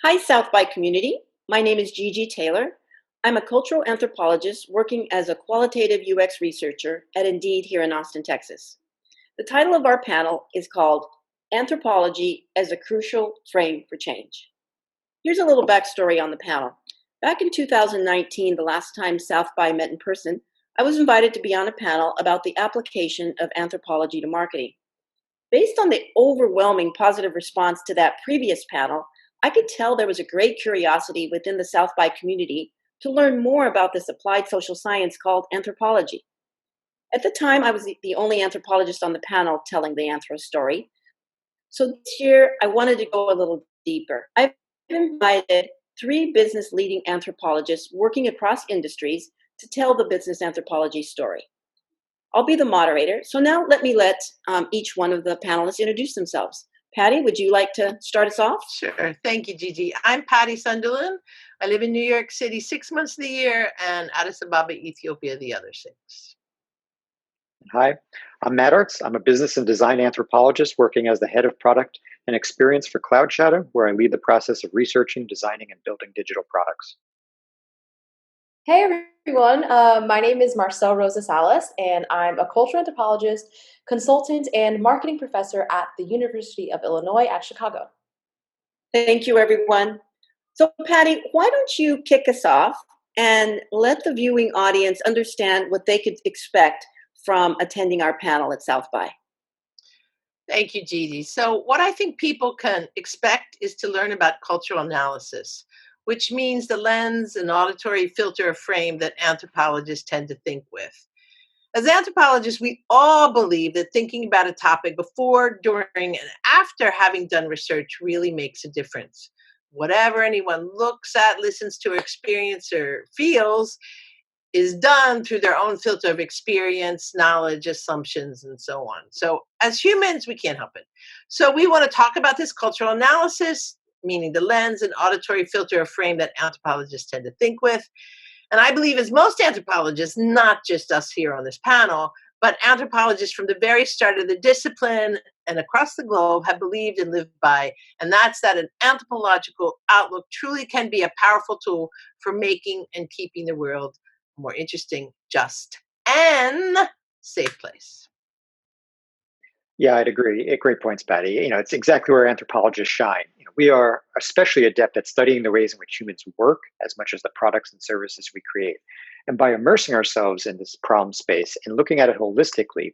Hi, South by community. My name is Gigi Taylor. I'm a cultural anthropologist working as a qualitative UX researcher at Indeed here in Austin, Texas. The title of our panel is called Anthropology as a Crucial Frame for Change. Here's a little backstory on the panel. Back in 2019, the last time South by met in person, I was invited to be on a panel about the application of anthropology to marketing. Based on the overwhelming positive response to that previous panel, I could tell there was a great curiosity within the South by community to learn more about this applied social science called anthropology. At the time, I was the only anthropologist on the panel telling the anthro story. So this year, I wanted to go a little deeper. I've invited three business leading anthropologists working across industries to tell the business anthropology story. I'll be the moderator. So now let each one of the panelists introduce themselves. Patty, would you like to start us off? Sure. Thank you, Gigi. I'm Patty Sunderland. I live in New York City 6 months of the year and Addis Ababa, Ethiopia, the other six. Hi, I'm Matt Arts. I'm a business and design anthropologist working as the head of product and experience for Cloud Shadow, where I lead the process of researching, designing, and building digital products. Hey everyone, my name is Marcel Rosas-Salas, and I'm a cultural anthropologist, consultant, and marketing professor at the University of Illinois at Chicago. Thank you, everyone. So, Patty, why don't you kick us off and let the viewing audience understand what they could expect from attending our panel at South by? Thank you, Gigi. So, what I think people can expect is to learn about cultural analysis, which means the lens and auditory filter or frame that anthropologists tend to think with. As anthropologists, we all believe that thinking about a topic before, during, and after having done research really makes a difference. Whatever anyone looks at, listens to, or experiences, or feels is done through their own filter of experience, knowledge, assumptions, and so on. So, as humans, we can't help it. So, we want to talk about this cultural analysis, meaning the lens and auditory filter or frame that anthropologists tend to think with. And I believe, as most anthropologists, not just us here on this panel, but anthropologists from the very start of the discipline and across the globe have believed and lived by. And that's that an anthropological outlook truly can be a powerful tool for making and keeping the world a more interesting, just, and safe place. Yeah, I'd agree. Great points, Patty. It's exactly where anthropologists shine. We are especially adept at studying the ways in which humans work as much as the products and services we create. And by immersing ourselves in this problem space and looking at it holistically,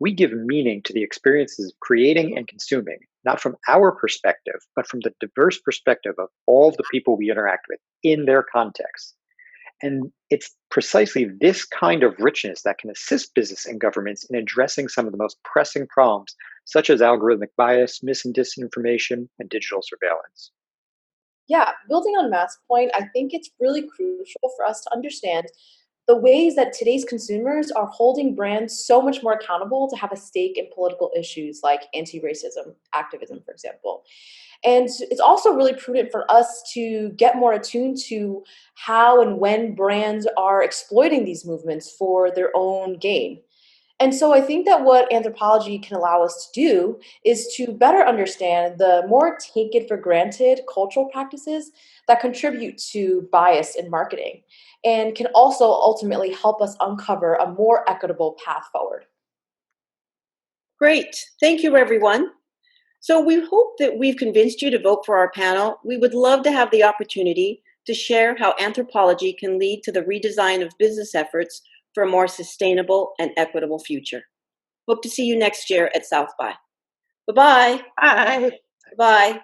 we give meaning to the experiences of creating and consuming, not from our perspective, but from the diverse perspective of all of the people we interact with in their context. And it's precisely this kind of richness that can assist business and governments in addressing some of the most pressing problems, such as algorithmic bias, mis and disinformation, and digital surveillance. Yeah, building on Matt's point, I think it's really crucial for us to understand the ways that today's consumers are holding brands so much more accountable to have a stake in political issues like anti racism activism, for example. And it's also really prudent for us to get more attuned to how and when brands are exploiting these movements for their own gain. And so I think that what anthropology can allow us to do is to better understand the more taken for granted cultural practices that contribute to bias in marketing and can also ultimately help us uncover a more equitable path forward. Great. Thank you, everyone. So we hope that we've convinced you to vote for our panel. We would love to have the opportunity to share how anthropology can lead to the redesign of business efforts for a more sustainable and equitable future. Hope to see you next year at South by. Bye-bye. Bye. Bye.